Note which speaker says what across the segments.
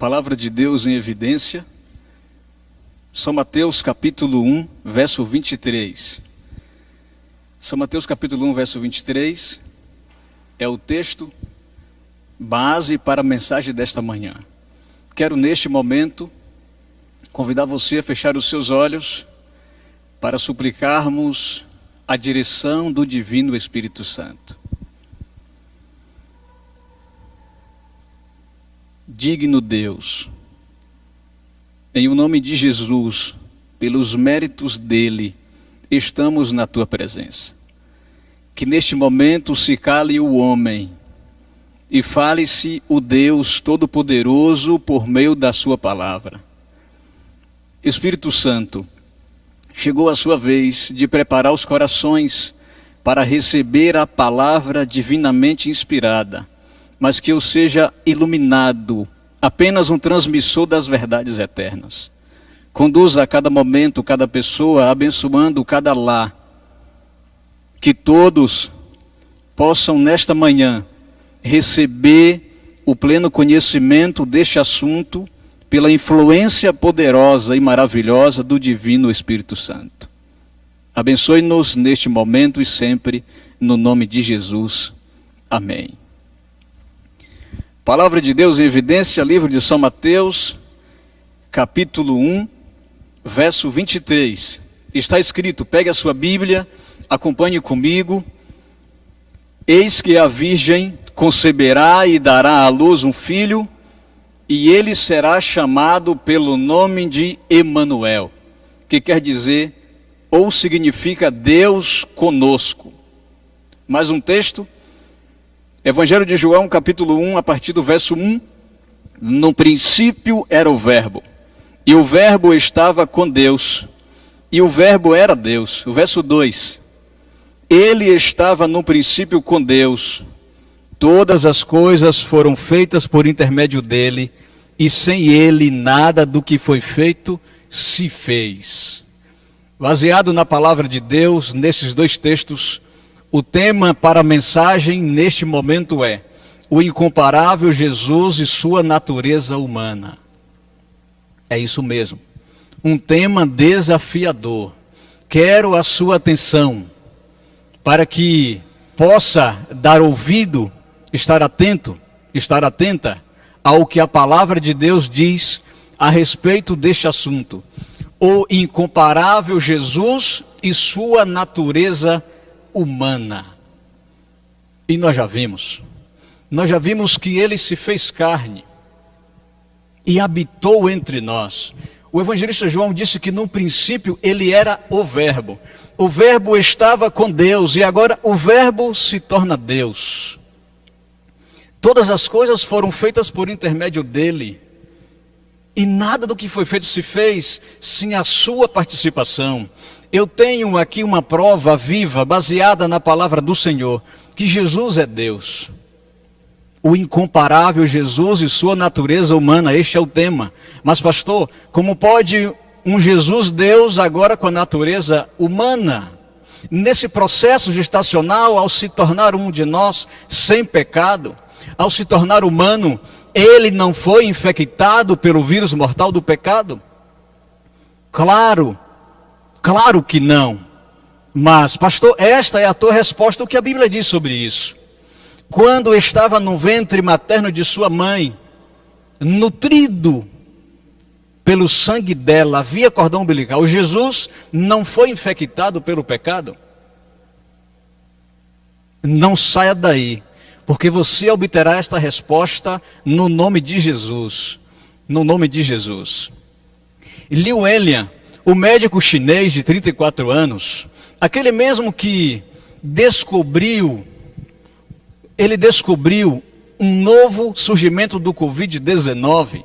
Speaker 1: Palavra de Deus em evidência, São Mateus capítulo 1, verso 23. São Mateus capítulo 1, verso 23 é o texto base para a mensagem desta manhã. Quero neste momento convidar você a fechar os seus olhos para suplicarmos a direção do Divino Espírito Santo. Digno Deus, em o nome de Jesus, pelos méritos dele, estamos na tua presença. Que neste momento se cale o homem e fale-se o Deus Todo-Poderoso por meio da sua palavra. Espírito Santo, chegou a sua vez de preparar os corações para receber a palavra divinamente inspirada, mas que eu seja iluminado, apenas um transmissor das verdades eternas. Conduza a cada momento, cada pessoa, abençoando cada lar. Que todos possam nesta manhã receber o pleno conhecimento deste assunto pela influência poderosa e maravilhosa do Divino Espírito Santo. Abençoe-nos neste momento e sempre, no nome de Jesus. Amém. Palavra de Deus em evidência, livro de São Mateus, capítulo 1, verso 23. Está escrito, pegue a sua Bíblia, acompanhe comigo. Eis que a Virgem conceberá e dará à luz um filho, e ele será chamado pelo nome de Emanuel, que quer dizer, ou significa Deus conosco. Mais um texto. Evangelho de João, capítulo 1, a partir do verso 1. No princípio era o Verbo, e o Verbo estava com Deus, e o Verbo era Deus. O verso 2. Ele estava no princípio com Deus. Todas as coisas foram feitas por intermédio dele, e sem ele nada do que foi feito se fez. Baseado na palavra de Deus, nesses dois textos, o tema para a mensagem neste momento é o incomparável Jesus e sua natureza humana. É isso mesmo, um tema desafiador. Quero a sua atenção para que possa dar ouvido, estar atento, estar atenta ao que a palavra de Deus diz a respeito deste assunto. O incomparável Jesus e sua natureza humana. E nós já vimos que ele se fez carne e habitou entre nós. O evangelista João disse que no princípio ele era o Verbo. O Verbo estava com Deus e agora o Verbo se torna Deus. Todas as coisas foram feitas por intermédio dele. E nada do que foi feito se fez sem a sua participação. Eu tenho aqui uma prova viva, baseada na palavra do Senhor, que Jesus é Deus. O incomparável Jesus e sua natureza humana, este é o tema. Mas pastor, como pode um Jesus Deus agora com a natureza humana? Nesse processo gestacional, ao se tornar um de nós sem pecado, ao se tornar humano, ele não foi infectado pelo vírus mortal do pecado? Claro que não. Mas, pastor, esta é a tua resposta. O que a Bíblia diz sobre isso? Quando estava no ventre materno de sua mãe, nutrido pelo sangue dela, havia cordão umbilical. Jesus não foi infectado pelo pecado? Não saia daí, porque você obterá esta resposta no nome de Jesus. No nome de Jesus. Liu Elian, o médico chinês de 34 anos, aquele mesmo que descobriu um novo surgimento do Covid-19.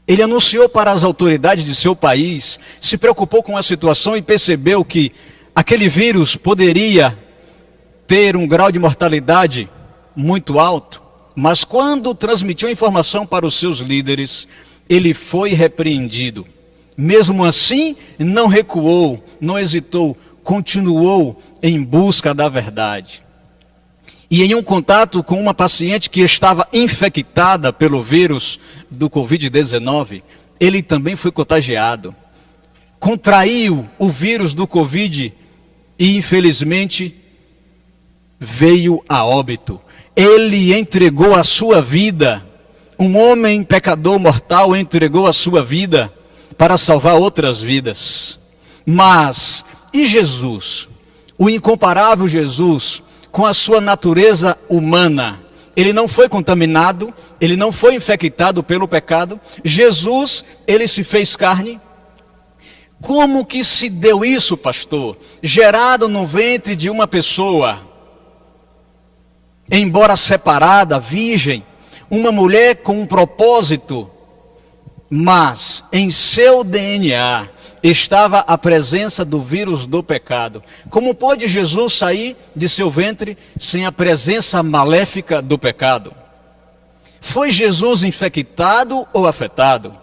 Speaker 1: Ele anunciou para as autoridades de seu país, se preocupou com a situação e percebeu que aquele vírus poderia ter um grau de mortalidade muito alto, mas quando transmitiu a informação para os seus líderes, ele foi repreendido. Mesmo assim, não recuou, não hesitou, continuou em busca da verdade. E em um contato com uma paciente que estava infectada pelo vírus do Covid-19, ele também foi contagiado. Contraiu o vírus do Covid e, infelizmente, veio a óbito. Ele entregou a sua vida. Um homem pecador mortal entregou a sua vida para salvar outras vidas. Mas, e Jesus? O incomparável Jesus, com a sua natureza humana, ele não foi contaminado, ele não foi infectado pelo pecado. Jesus, ele se fez carne. Como que se deu isso, pastor? Gerado no ventre de uma pessoa, embora separada, virgem, uma mulher com um propósito, mas em seu DNA estava a presença do vírus do pecado. Como pôde Jesus sair de seu ventre sem a presença maléfica do pecado? Foi Jesus infectado ou afetado?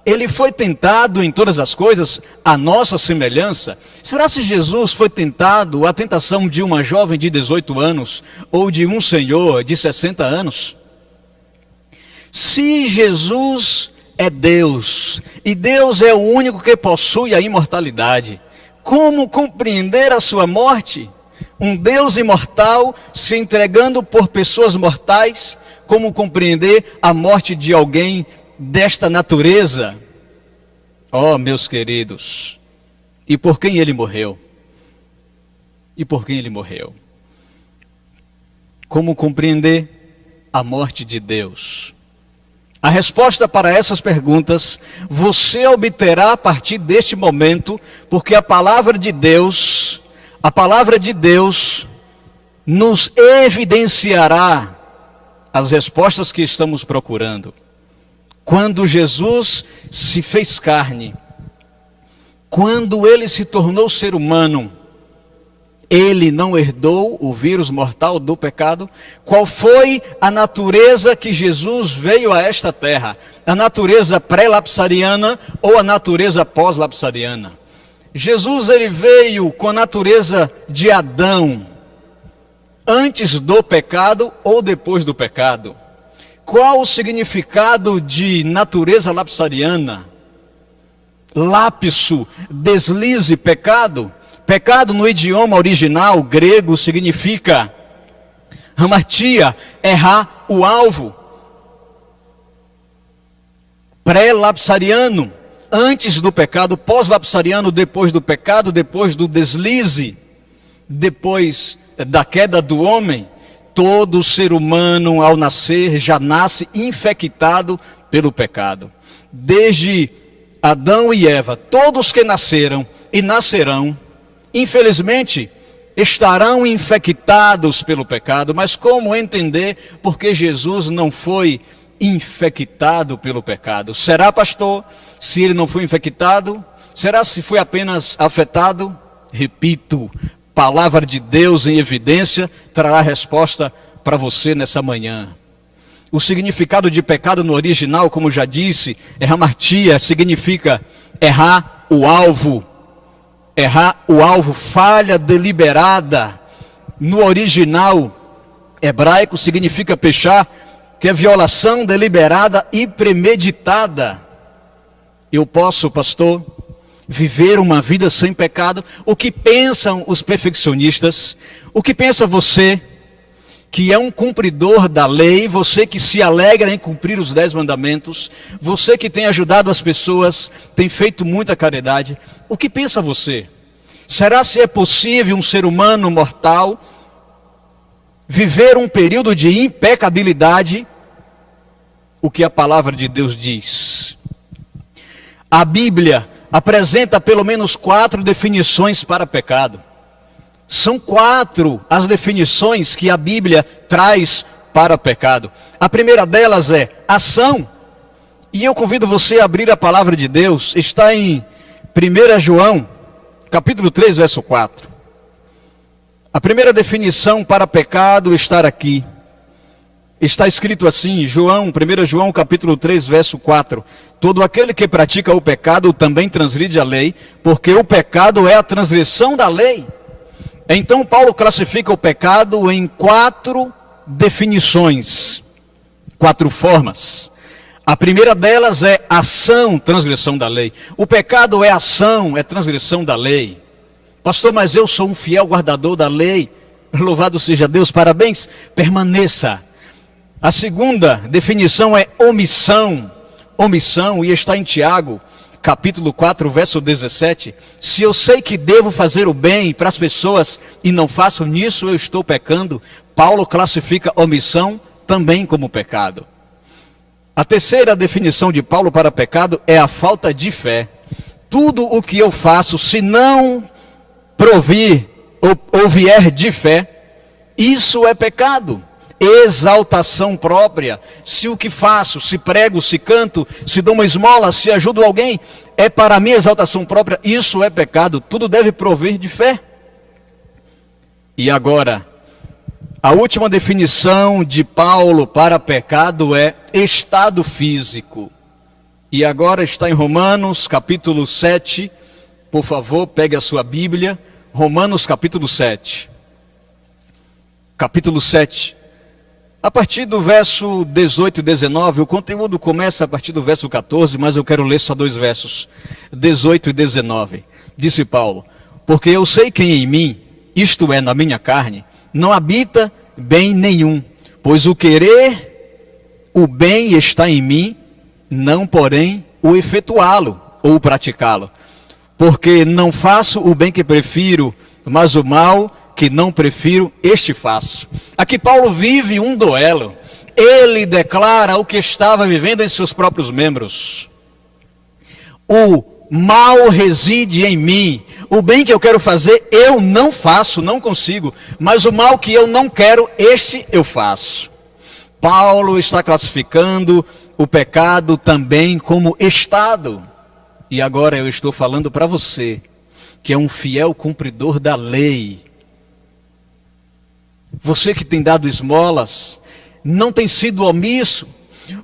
Speaker 1: Ele foi tentado em todas as coisas, à nossa semelhança. Será se Jesus foi tentado, a tentação de uma jovem de 18 anos, ou de um senhor de 60 anos? Se Jesus é Deus, e Deus é o único que possui a imortalidade, como compreender a sua morte? Um Deus imortal se entregando por pessoas mortais, como compreender a morte de alguém desta natureza? Oh, meus queridos, e por quem ele morreu? E por quem ele morreu? Como compreender a morte de Deus? A resposta para essas perguntas você obterá a partir deste momento, porque a palavra de Deus nos evidenciará as respostas que estamos procurando. Quando Jesus se fez carne, quando ele se tornou ser humano, ele não herdou o vírus mortal do pecado. Qual foi a natureza que Jesus veio a esta terra? A natureza pré-lapsariana ou a natureza pós-lapsariana? Jesus, ele veio com a natureza de Adão, antes do pecado ou depois do pecado? Qual o significado de natureza lapsariana? Lapso, deslize, pecado. Pecado no idioma original grego significa hamartia, errar o alvo. Pré-lapsariano, antes do pecado; pós-lapsariano, depois do pecado, depois do deslize, depois da queda do homem. Todo ser humano, ao nascer, já nasce infectado pelo pecado. Desde Adão e Eva, todos que nasceram e nascerão, infelizmente, estarão infectados pelo pecado. Mas como entender porque Jesus não foi infectado pelo pecado? Será, pastor, se ele não foi infectado? Será se foi apenas afetado? Repito, palavra de Deus em evidência trará resposta para você nessa manhã. O significado de pecado no original, como já disse, é hamartia, significa errar o alvo. Errar o alvo, falha deliberada. No original hebraico significa pechar, que é violação deliberada e premeditada. Eu posso, pastor, viver uma vida sem pecado? O que pensam os perfeccionistas? O que pensa você, que é um cumpridor da lei, você que se alegra em cumprir os 10 mandamentos, você que tem ajudado as pessoas, tem feito muita caridade? O que pensa você? Será se é possível um ser humano mortal viver um período de impecabilidade? O que a palavra de Deus diz? A Bíblia apresenta pelo menos 4 definições para pecado. São 4 as definições que a Bíblia traz para pecado. A primeira delas é ação. E eu convido você a abrir a palavra de Deus. Está em 1 João, capítulo 3, verso 4. A primeira definição para pecado está aqui. Está escrito assim, 1 João capítulo 3, verso 4. Todo aquele que pratica o pecado também transgride a lei, porque o pecado é a transgressão da lei. Então Paulo classifica o pecado em 4 definições, 4 formas. A primeira delas é ação, transgressão da lei. O pecado é ação, é transgressão da lei. Pastor, mas eu sou um fiel guardador da lei. Louvado seja Deus, parabéns, permaneça. A segunda definição é omissão. Omissão, e está em Tiago, capítulo 4, verso 17. Se eu sei que devo fazer o bem para as pessoas e não faço nisso, eu estou pecando. Paulo classifica omissão também como pecado. A terceira definição de Paulo para pecado é a falta de fé. Tudo o que eu faço, se não provir ou vier de fé, isso é pecado. Exaltação própria. Se o que faço, se prego, se canto, se dou uma esmola, se ajudo alguém, é para minha exaltação própria, isso é pecado. Tudo deve provir de fé. E agora, a última definição de Paulo para pecado é estado físico. E agora está em Romanos capítulo 7. Por favor, pegue a sua Bíblia. Romanos capítulo 7. Capítulo 7. A partir do verso 18 e 19, o conteúdo começa a partir do verso 14, mas eu quero ler só 2 versos, 18 e 19. Disse Paulo: porque eu sei que em mim, isto é, na minha carne, não habita bem nenhum, pois o querer, o bem está em mim, não porém o efetuá-lo ou praticá-lo. Porque não faço o bem que prefiro, mas o mal que não prefiro, este faço. Aqui Paulo vive um duelo. Ele declara o que estava vivendo em seus próprios membros. O mal reside em mim. O bem que eu quero fazer, eu não faço, não consigo. Mas o mal que eu não quero, este eu faço. Paulo está classificando o pecado também como estado. E agora eu estou falando para você, que é um fiel cumpridor da lei. Você que tem dado esmolas, não tem sido omisso.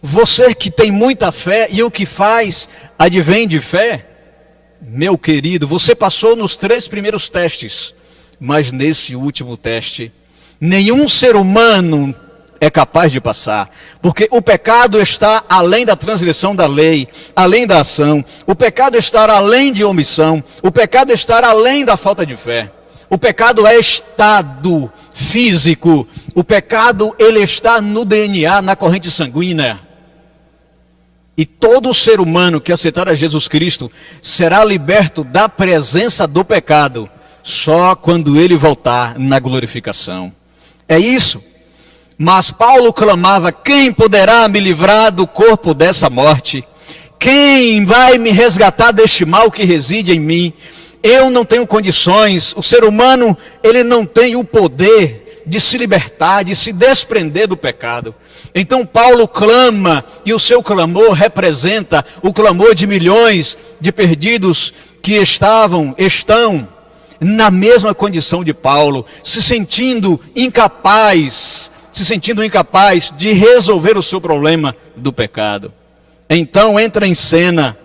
Speaker 1: Você que tem muita fé e o que faz advém de fé. Meu querido, você passou nos 3 primeiros testes, mas nesse último teste, nenhum ser humano é capaz de passar. Porque o pecado está além da transgressão da lei, além da ação. O pecado está além de omissão. O pecado está além da falta de fé. O pecado é estado físico. O pecado, ele está no DNA, na corrente sanguínea. E todo ser humano que aceitar a Jesus Cristo será liberto da presença do pecado só quando ele voltar na glorificação. É isso. Mas Paulo clamava: quem poderá me livrar do corpo dessa morte? Quem vai me resgatar deste mal que reside em mim? Eu não tenho condições. O ser humano, ele não tem o poder de se libertar, de se desprender do pecado. Então Paulo clama, e o seu clamor representa o clamor de milhões de perdidos que estão na mesma condição de Paulo, se sentindo incapaz de resolver o seu problema do pecado. Então entra em cena,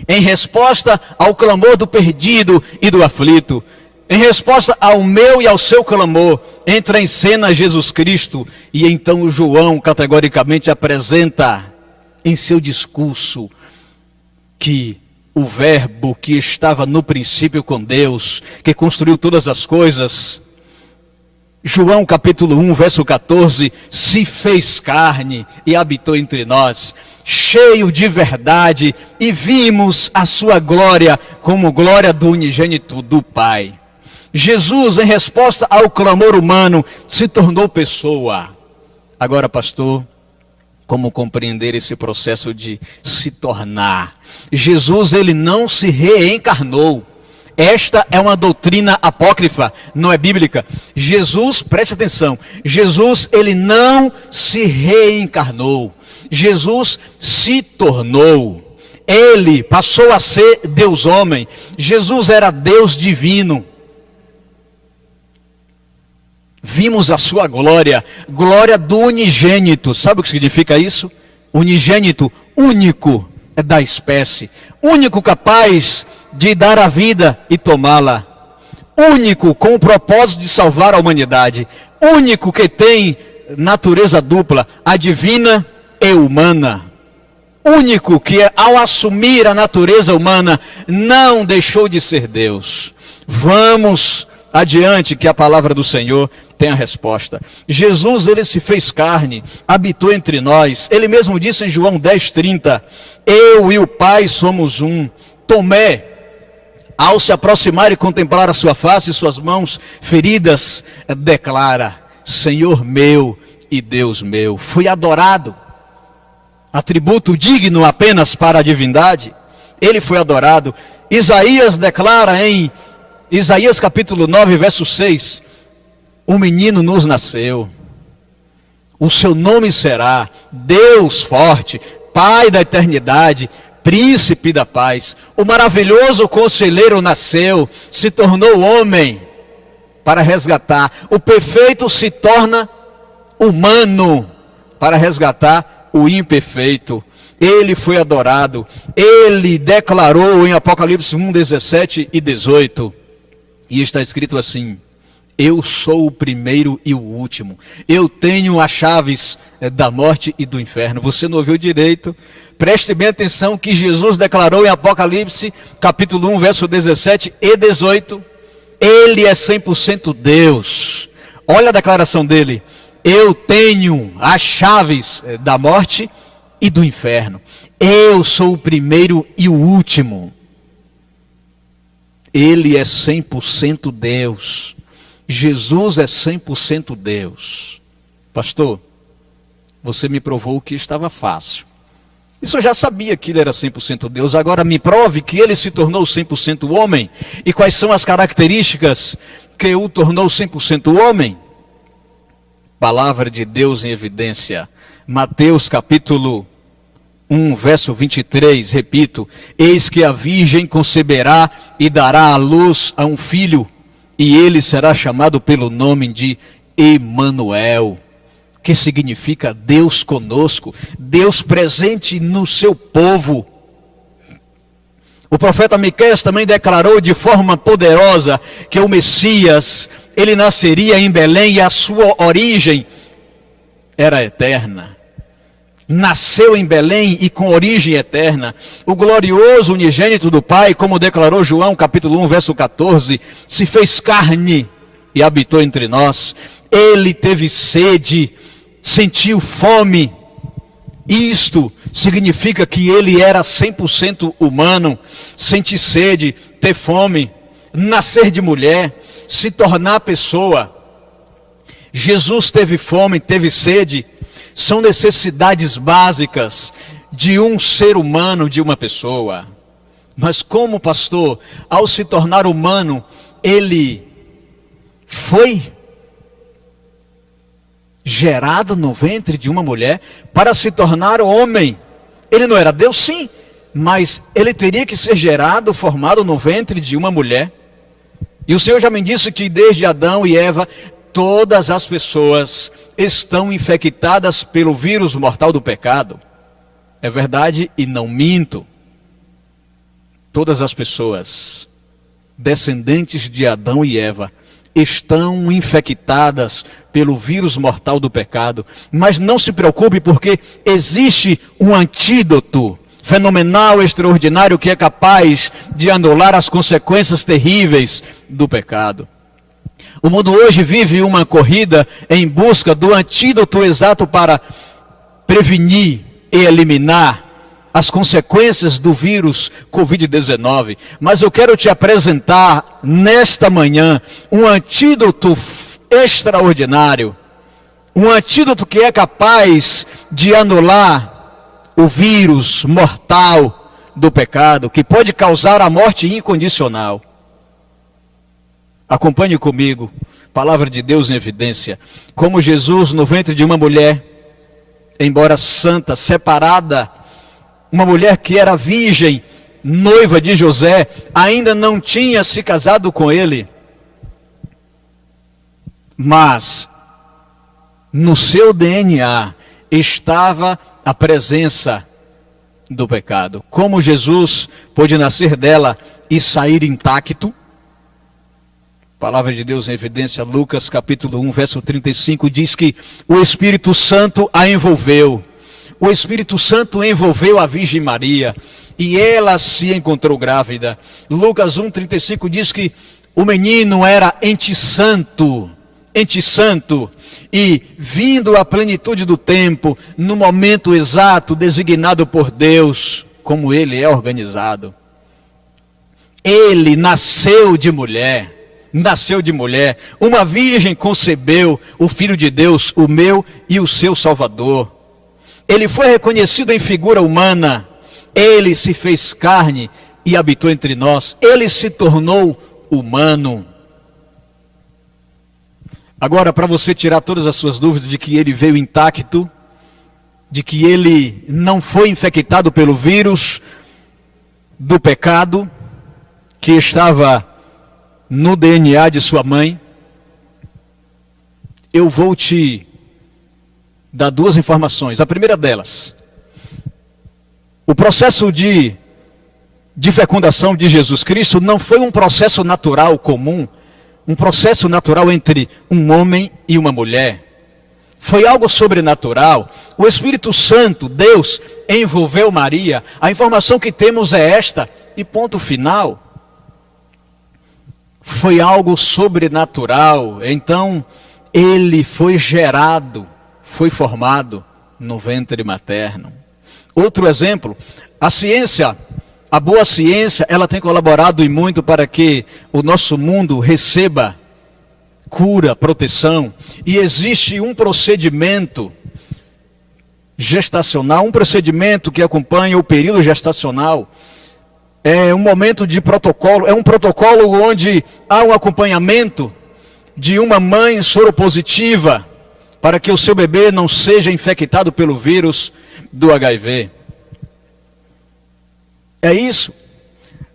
Speaker 1: em resposta ao clamor do perdido e do aflito, em resposta ao meu e ao seu clamor, entra em cena Jesus Cristo. E então João categoricamente apresenta em seu discurso que o verbo que estava no princípio com Deus, que construiu todas as coisas, João capítulo 1, verso 14, se fez carne e habitou entre nós, cheio de verdade, e vimos a sua glória como glória do unigênito do Pai. Jesus, em resposta ao clamor humano, se tornou pessoa. Agora, pastor, como compreender esse processo de se tornar? Jesus, ele não se reencarnou. Esta é uma doutrina apócrifa, não é bíblica. Jesus, preste atenção, Jesus, ele não se reencarnou. Jesus se tornou. Ele passou a ser Deus homem. Jesus era Deus divino. Vimos a sua glória, glória do unigênito. Sabe o que significa isso? Unigênito, único da espécie, único capaz de dar a vida e tomá-la, único com o propósito de salvar a humanidade, único que tem natureza dupla, a divina e humana. Único que, ao assumir a natureza humana, não deixou de ser Deus. Vamos adiante, que a palavra do Senhor tem a resposta. Jesus, ele se fez carne, habitou entre nós. Ele mesmo disse em João 10:30, eu e o Pai somos um. Tomé, ao se aproximar e contemplar a sua face e suas mãos feridas, declara, Senhor meu e Deus meu. Foi adorado. Atributo digno apenas para a divindade, ele foi adorado. Isaías declara em Isaías capítulo 9, verso 6, um menino nos nasceu, o seu nome será Deus forte, Pai da eternidade, Príncipe da paz. O maravilhoso conselheiro nasceu, se tornou homem para resgatar. O perfeito se torna humano para resgatar o imperfeito. Ele foi adorado. Ele declarou em Apocalipse 1, 17 e 18. E está escrito assim, eu sou o primeiro e o último. Eu tenho as chaves da morte e do inferno. Você não ouviu direito? Preste bem atenção que Jesus declarou em Apocalipse capítulo 1, verso 17 e 18. Ele é 100% Deus. Olha a declaração dele. Eu tenho as chaves da morte e do inferno. Eu sou o primeiro e o último. Ele é 100% Deus. Jesus é 100% Deus. Pastor, você me provou que estava fácil. Isso eu já sabia que ele era 100% Deus. Agora me prove que ele se tornou 100% homem. E quais são as características que o tornou 100% homem? Palavra de Deus em evidência. Mateus capítulo 1, verso 23, repito. Eis que a virgem conceberá e dará à luz a um filho, e ele será chamado pelo nome de Emanuel, que significa Deus conosco, Deus presente no seu povo. O profeta Miqueias também declarou de forma poderosa que o Messias, ele nasceria em Belém e a sua origem era eterna. Nasceu em Belém e com origem eterna. O glorioso unigênito do Pai, como declarou João capítulo 1, verso 14, se fez carne e habitou entre nós. Ele teve sede, sentiu fome. Isto significa que ele era 100% humano. Sentir sede, ter fome, nascer de mulher, se tornar pessoa. Jesus teve fome, teve sede. São necessidades básicas de um ser humano, de uma pessoa. Mas como pastor, ao se tornar humano, ele foi gerado no ventre de uma mulher para se tornar homem. Ele não era Deus, sim, mas ele teria que ser gerado, formado no ventre de uma mulher. E o Senhor já me disse que desde Adão e Eva, todas as pessoas estão infectadas pelo vírus mortal do pecado. É verdade e não minto. Todas as pessoas, descendentes de Adão e Eva, estão infectadas pelo vírus mortal do pecado. Mas não se preocupe, porque existe um antídoto fenomenal, extraordinário, que é capaz de anular as consequências terríveis do pecado. O mundo hoje vive uma corrida em busca do antídoto exato para prevenir e eliminar as consequências do vírus Covid-19. Mas eu quero te apresentar nesta manhã um antídoto extraordinário. Um antídoto que é capaz de anular o vírus mortal do pecado, que pode causar a morte incondicional. Acompanhe comigo, palavra de Deus em evidência. Como Jesus no ventre de uma mulher, embora santa, separada, uma mulher que era virgem, noiva de José, ainda não tinha se casado com ele. Mas no seu DNA estava a presença do pecado. Como Jesus pôde nascer dela e sair intacto? Palavra de Deus em evidência, Lucas capítulo 1, verso 35, diz que o Espírito Santo a envolveu. O Espírito Santo envolveu a Virgem Maria e ela se encontrou grávida. Lucas 1, 35 diz que o menino era ente santo, e vindo à plenitude do tempo, no momento exato designado por Deus, como ele é organizado. Ele nasceu de mulher, uma virgem concebeu o Filho de Deus, o meu e o seu Salvador. Ele foi reconhecido em figura humana, ele se fez carne e habitou entre nós, ele se tornou humano. Agora, para você tirar todas as suas dúvidas de que ele veio intacto, de que ele não foi infectado pelo vírus do pecado, que estava no DNA de sua mãe, eu vou te dar duas informações. A primeira delas, o processo de fecundação de Jesus Cristo não foi um processo natural comum, um processo natural entre um homem e uma mulher. Foi algo sobrenatural. O Espírito Santo, Deus, envolveu Maria. A informação que temos é esta, e ponto final. Foi algo sobrenatural. Então, ele foi gerado, foi formado no ventre materno. Outro exemplo, a ciência, a boa ciência, ela tem colaborado e muito para que o nosso mundo receba cura, proteção. E existe um procedimento gestacional, um procedimento que acompanha o período gestacional. É um momento de protocolo, é um protocolo onde há um acompanhamento de uma mãe soropositiva para que o seu bebê não seja infectado pelo vírus do HIV. É isso.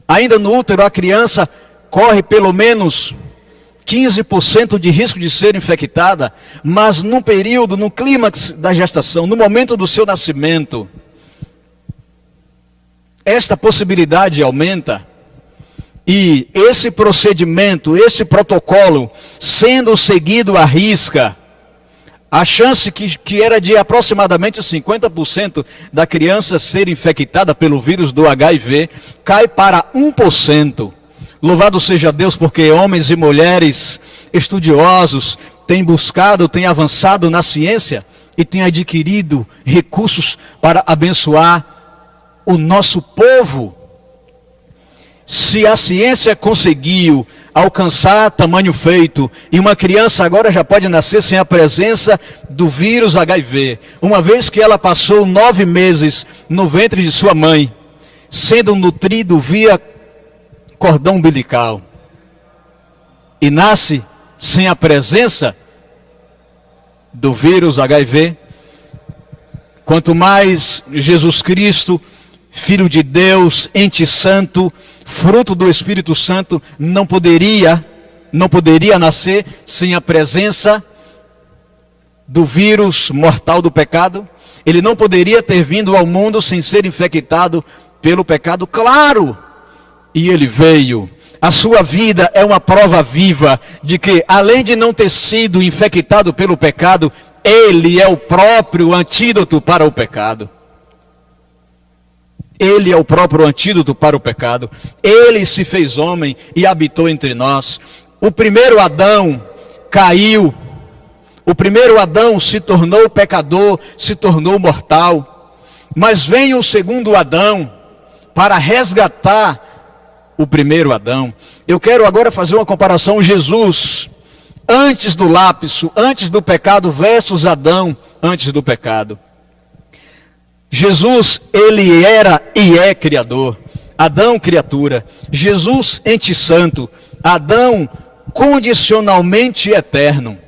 Speaker 1: Ainda no útero, a criança corre pelo menos 15% de risco de ser infectada, mas no período, no clímax da gestação, no momento do seu nascimento, esta possibilidade aumenta. E esse procedimento, esse protocolo, sendo seguido à risca, a chance que era de aproximadamente 50% da criança ser infectada pelo vírus do HIV, cai para 1%. Louvado seja Deus, porque homens e mulheres estudiosos têm buscado, têm avançado na ciência e têm adquirido recursos para abençoar o nosso povo. Se a ciência conseguiu alcançar tamanho feito, e uma criança agora já pode nascer sem a presença do vírus HIV, uma vez que ela passou 9 meses no ventre de sua mãe, sendo nutrido via cordão umbilical, e nasce sem a presença do vírus HIV, quanto mais Jesus Cristo, Filho de Deus, ente santo, fruto do Espírito Santo, não poderia nascer sem a presença do vírus mortal do pecado. Ele não poderia ter vindo ao mundo sem ser infectado pelo pecado, claro. E ele veio. A sua vida é uma prova viva de que, além de não ter sido infectado pelo pecado, ele é o próprio antídoto para o pecado. Ele é o próprio antídoto para o pecado. Ele se fez homem e habitou entre nós. O primeiro Adão caiu. O primeiro Adão se tornou pecador, se tornou mortal. Mas vem o segundo Adão para resgatar o primeiro Adão. Eu quero agora fazer uma comparação. Jesus, antes do lapso, antes do pecado, versus Adão, antes do pecado. Jesus, ele era e é criador. Adão, criatura. Jesus, ente santo. Adão, condicionalmente eterno.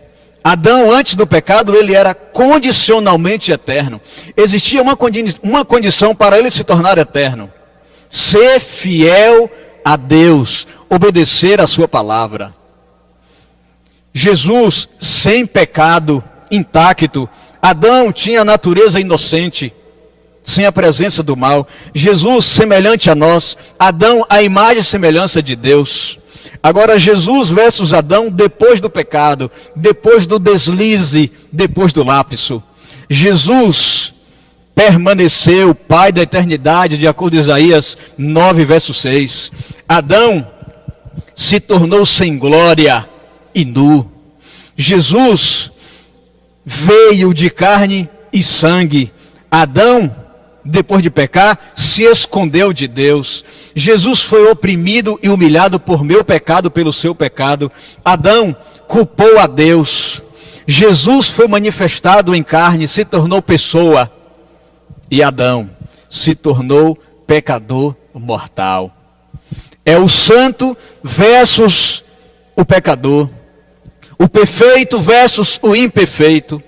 Speaker 1: Adão, antes do pecado, ele era condicionalmente eterno. Existia uma condição para ele se tornar eterno: ser fiel a Deus, obedecer a sua palavra. Jesus, sem pecado, intacto. Adão tinha natureza inocente, sem a presença do mal. Jesus, semelhante a nós. Adão, a imagem e semelhança de Deus. Agora Jesus versus Adão depois do pecado, depois do deslize, depois do lapso. Jesus permaneceu Pai da eternidade, de acordo com Isaías 9, verso 6. Adão se tornou sem glória e nu. Jesus veio de carne e sangue. Adão, depois de pecar, se escondeu de Deus. Jesus foi oprimido e humilhado por meu pecado, pelo seu pecado. Adão culpou a Deus. Jesus foi manifestado em carne, se tornou pessoa. E Adão se tornou pecador mortal. É o santo versus o pecador. O perfeito versus o imperfeito.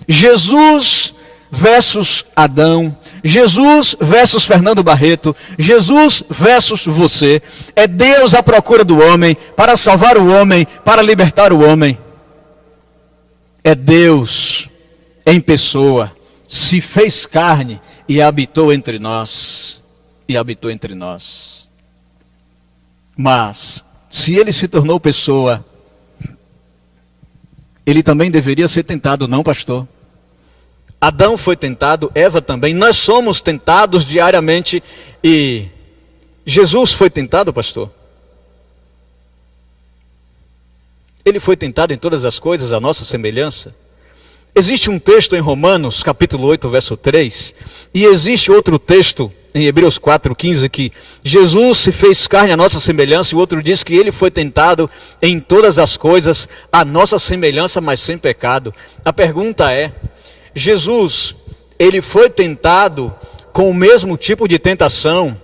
Speaker 1: Jesus versus Adão. Jesus versus Fernando Barreto. Jesus versus você. É Deus à procura do homem, para salvar o homem, para libertar o homem. É Deus em pessoa, se fez carne e habitou entre nós. E habitou entre nós. Mas, se ele se tornou pessoa, ele também deveria ser tentado, não, pastor? Adão foi tentado, Eva também. Nós somos tentados diariamente. E Jesus foi tentado, pastor? Ele foi tentado em todas as coisas, a nossa semelhança. Existe um texto em Romanos, capítulo 8, verso 3. E existe outro texto em Hebreus 4:15, que Jesus se fez carne à nossa semelhança, e o outro diz que ele foi tentado em todas as coisas, à nossa semelhança, mas sem pecado. A pergunta é, Jesus, ele foi tentado com o mesmo tipo de tentação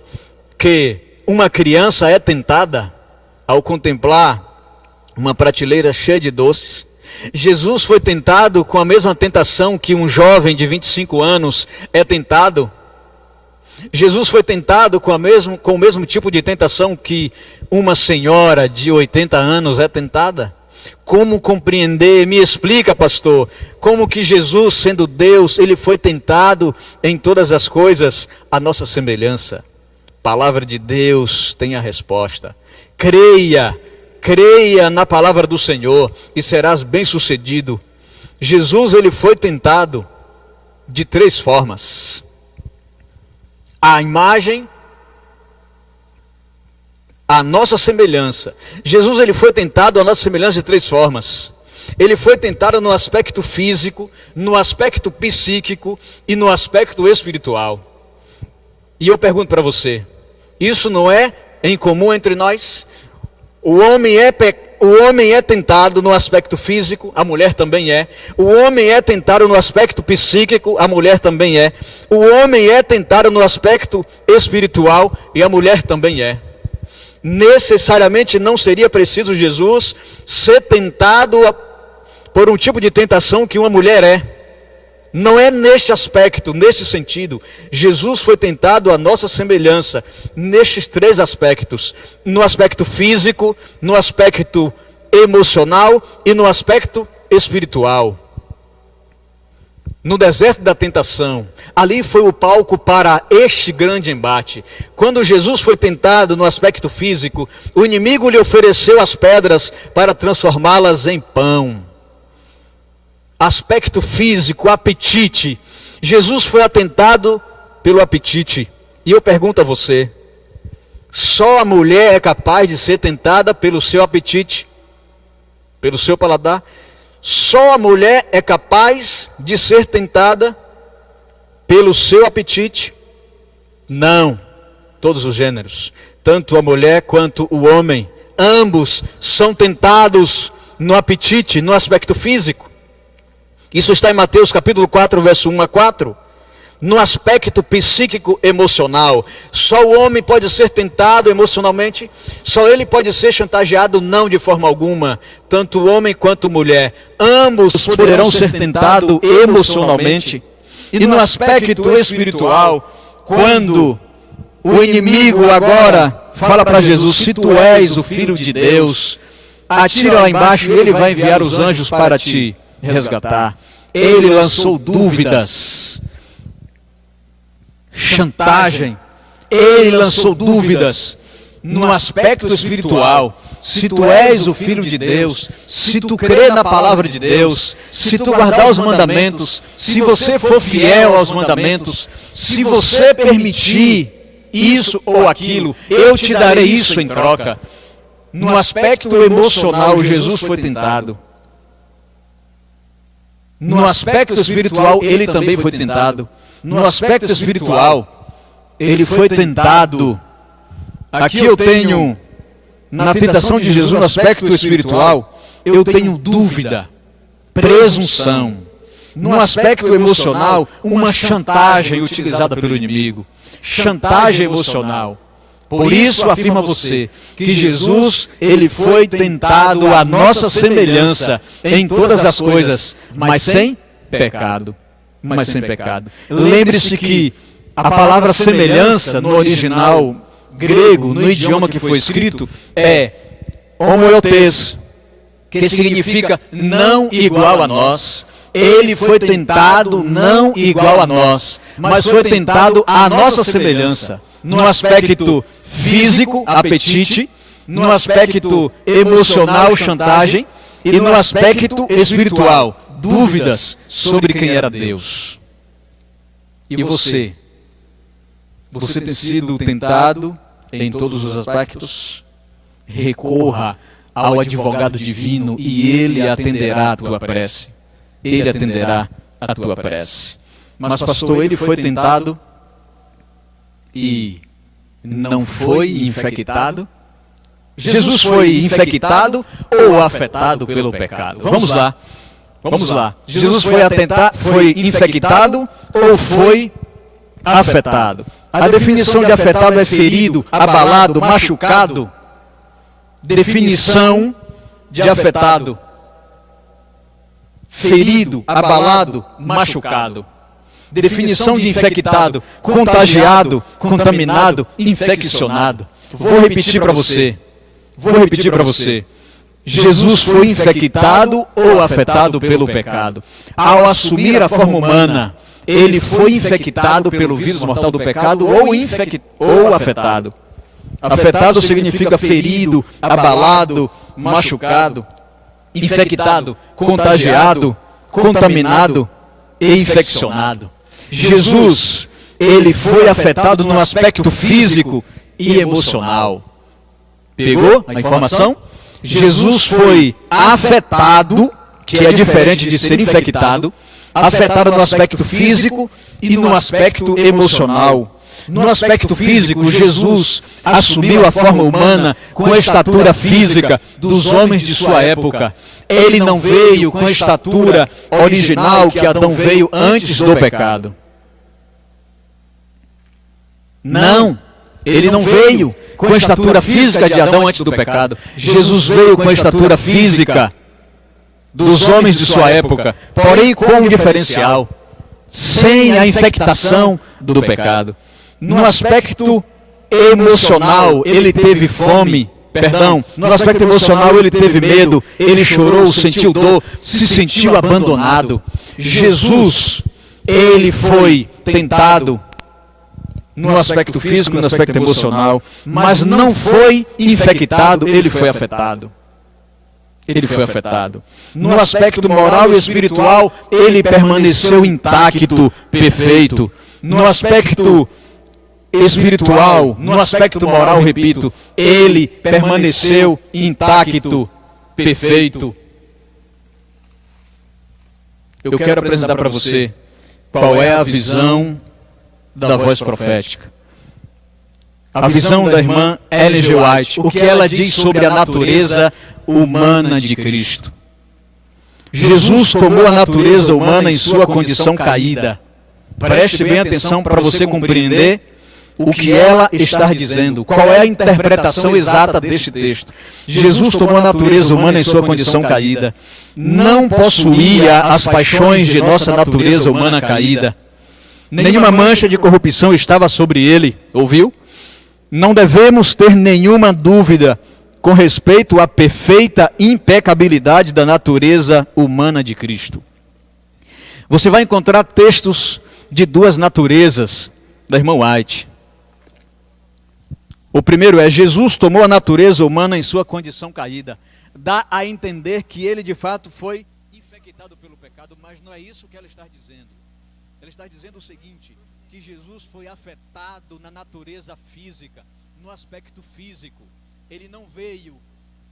Speaker 1: que uma criança é tentada ao contemplar uma prateleira cheia de doces? Jesus foi tentado com a mesma tentação que um jovem de 25 anos é tentado? Jesus foi tentado com o mesmo tipo de tentação que uma senhora de 80 anos é tentada? Como compreender? Me explica, pastor. Como que Jesus, sendo Deus, ele foi tentado em todas as coisas à nossa semelhança? Palavra de Deus tem a resposta. Creia na palavra do Senhor e serás bem-sucedido. Jesus, ele foi tentado de 3 formas. A imagem, a nossa semelhança. Jesus, ele foi tentado à nossa semelhança de 3 formas. Ele foi tentado no aspecto físico, no aspecto psíquico e no aspecto espiritual. E eu pergunto para você, isso não é em comum entre nós? O homem é tentado no aspecto físico, a mulher também é. O homem é tentado no aspecto psíquico, a mulher também é. O homem é tentado no aspecto espiritual e a mulher também é. Necessariamente não seria preciso Jesus ser tentado por um tipo de tentação que uma mulher é. Não é neste aspecto, nesse sentido. Jesus foi tentado à nossa semelhança, nestes 3 aspectos. No aspecto físico, no aspecto emocional e no aspecto espiritual. No deserto da tentação, ali foi o palco para este grande embate. Quando Jesus foi tentado no aspecto físico, o inimigo lhe ofereceu as pedras para transformá-las em pão. Aspecto físico, apetite. Jesus foi atentado pelo apetite. E eu pergunto a você, só a mulher é capaz de ser tentada pelo seu apetite? Pelo seu paladar? Só a mulher é capaz de ser tentada pelo seu apetite? Não. Todos os gêneros, tanto a mulher quanto o homem, ambos são tentados no apetite, no aspecto físico. Isso está em Mateus capítulo 4, verso 1 a 4. No aspecto psíquico emocional, só o homem pode ser tentado emocionalmente, só ele pode ser chantageado, não de forma alguma. Tanto o homem quanto a mulher, ambos poderão ser tentados emocionalmente. E no aspecto espiritual, quando o inimigo agora fala para Jesus, se tu és o Filho de Deus, atira lá embaixo e ele vai enviar os anjos para te resgatar. Ele lançou dúvidas, chantagem. Ele lançou dúvidas no aspecto espiritual. se tu és o Filho de Deus, se tu crê na palavra de Deus, se tu guardar os mandamentos, se você for fiel aos mandamentos, se você permitir isso ou aquilo, eu te darei isso em troca. No aspecto emocional, Jesus foi tentado. No aspecto espiritual, ele também foi tentado. No aspecto espiritual, ele foi tentado. Aqui eu tenho, na tentação de Jesus, no aspecto espiritual, eu tenho dúvida, presunção. No aspecto emocional, uma chantagem utilizada pelo inimigo. Chantagem emocional. Por isso afirma você que Jesus, ele foi tentado à nossa semelhança em todas as coisas, mas sem pecado. Mas sem pecado. Lembre-se que a palavra semelhança no original grego, no idioma que foi escrito, é homoiotês, que significa não igual a nós. Ele foi tentado não igual a nós, mas foi tentado à nossa semelhança, no aspecto físico, apetite, no aspecto emocional, chantagem, e no aspecto espiritual, dúvidas sobre quem era Deus. E você? Você tem sido tentado em todos os aspectos? Recorra ao advogado divino e ele atenderá a tua prece. Ele atenderá a tua prece. Mas pastor, ele foi tentado e não foi infectado? Jesus foi infectado ou afetado pelo pecado? Vamos lá. Vamos lá. Jesus foi infectado ou foi afetado? A definição de afetado é ferido, abalado, machucado. Definição de afetado: ferido, abalado, machucado. Definição de infectado: contagiado, contaminado, infeccionado. Vou repetir para você. Jesus foi infectado ou afetado pelo pecado. Ao assumir a forma humana, ele foi infectado pelo vírus mortal do pecado ou afetado. Afetado significa ferido, abalado, machucado. Infectado, contagiado, contaminado e infeccionado. Jesus, ele foi afetado no aspecto físico e emocional. Pegou a informação? Jesus foi afetado, que é diferente de ser infectado, afetado no aspecto físico e no aspecto emocional. No aspecto físico, Jesus assumiu a forma humana com a estatura física dos homens de sua época. Ele não veio com a estatura original que Adão veio antes do pecado. Não, ele não veio com a estatura física de Adão antes do pecado. Jesus veio com a estatura física dos homens de sua época, porém com um diferencial: sem a infectação do pecado. No aspecto emocional, ele teve fome. No aspecto emocional, ele teve medo, ele chorou, sentiu dor, se sentiu abandonado. Jesus, ele foi tentado no aspecto físico, no aspecto emocional, mas não foi infectado, ele foi afetado. Ele foi afetado. No aspecto moral e espiritual, ele permaneceu intacto, perfeito. No aspecto espiritual, no aspecto moral, repito, ele permaneceu intacto, perfeito. Eu quero apresentar para você qual é a visão da voz profética. A visão da irmã Ellen G. White, o que ela diz sobre a natureza humana de Cristo. Jesus tomou a natureza humana em sua condição caída. Preste bem atenção para você compreender o que ela está dizendo. Qual é a interpretação exata deste texto? Jesus tomou a natureza humana em sua condição caída. Não possuía as paixões de nossa natureza humana caída. Nenhuma mancha de corrupção estava sobre ele. Ouviu? Não devemos ter nenhuma dúvida com respeito à perfeita impecabilidade da natureza humana de Cristo. Você vai encontrar textos de duas naturezas da irmã White. O primeiro é: Jesus tomou a natureza humana em sua condição caída. Dá a entender que ele de fato foi infectado pelo pecado, mas não é isso que ela está dizendo. Ela está dizendo o seguinte, que Jesus foi afetado na natureza física, no aspecto físico. Ele não veio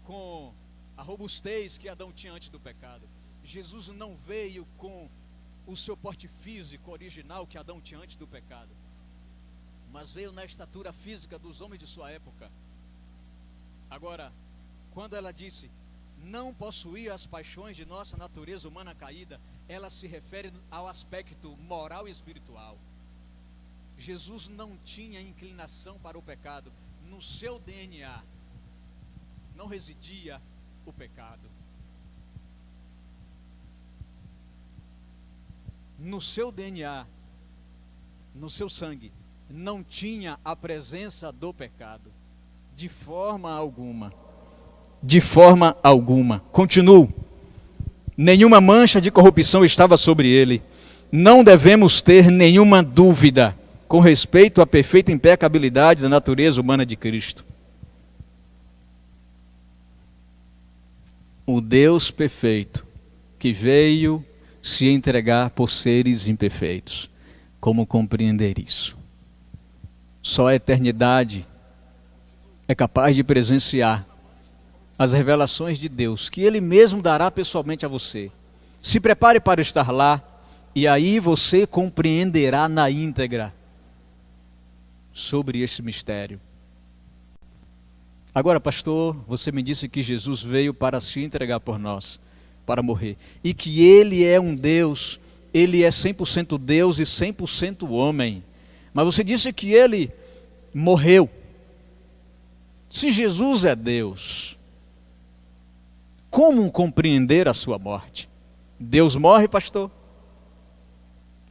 Speaker 1: com a robustez que Adão tinha antes do pecado. Jesus não veio com o seu porte físico original que Adão tinha antes do pecado, mas veio na estatura física dos homens de sua época. Agora, quando ela disse, não possuía as paixões de nossa natureza humana caída, ela se refere ao aspecto moral e espiritual. Jesus não tinha inclinação para o pecado. No seu DNA não residia o pecado. No seu DNA, no seu sangue, não tinha a presença do pecado. De forma alguma. De forma alguma. Continuo. Nenhuma mancha de corrupção estava sobre ele. Não devemos ter nenhuma dúvida com respeito à perfeita impecabilidade da natureza humana de Cristo. O Deus perfeito que veio se entregar por seres imperfeitos. Como compreender isso? Só a eternidade é capaz de presenciar as revelações de Deus, que Ele mesmo dará pessoalmente a você. Se prepare para estar lá, e aí você compreenderá na íntegra sobre esse mistério. Agora, pastor, você me disse que Jesus veio para se entregar por nós, para morrer, e que Ele é um Deus, Ele é 100% Deus e 100% homem. Mas você disse que Ele morreu. Se Jesus é Deus, como compreender a sua morte? Deus morre, pastor?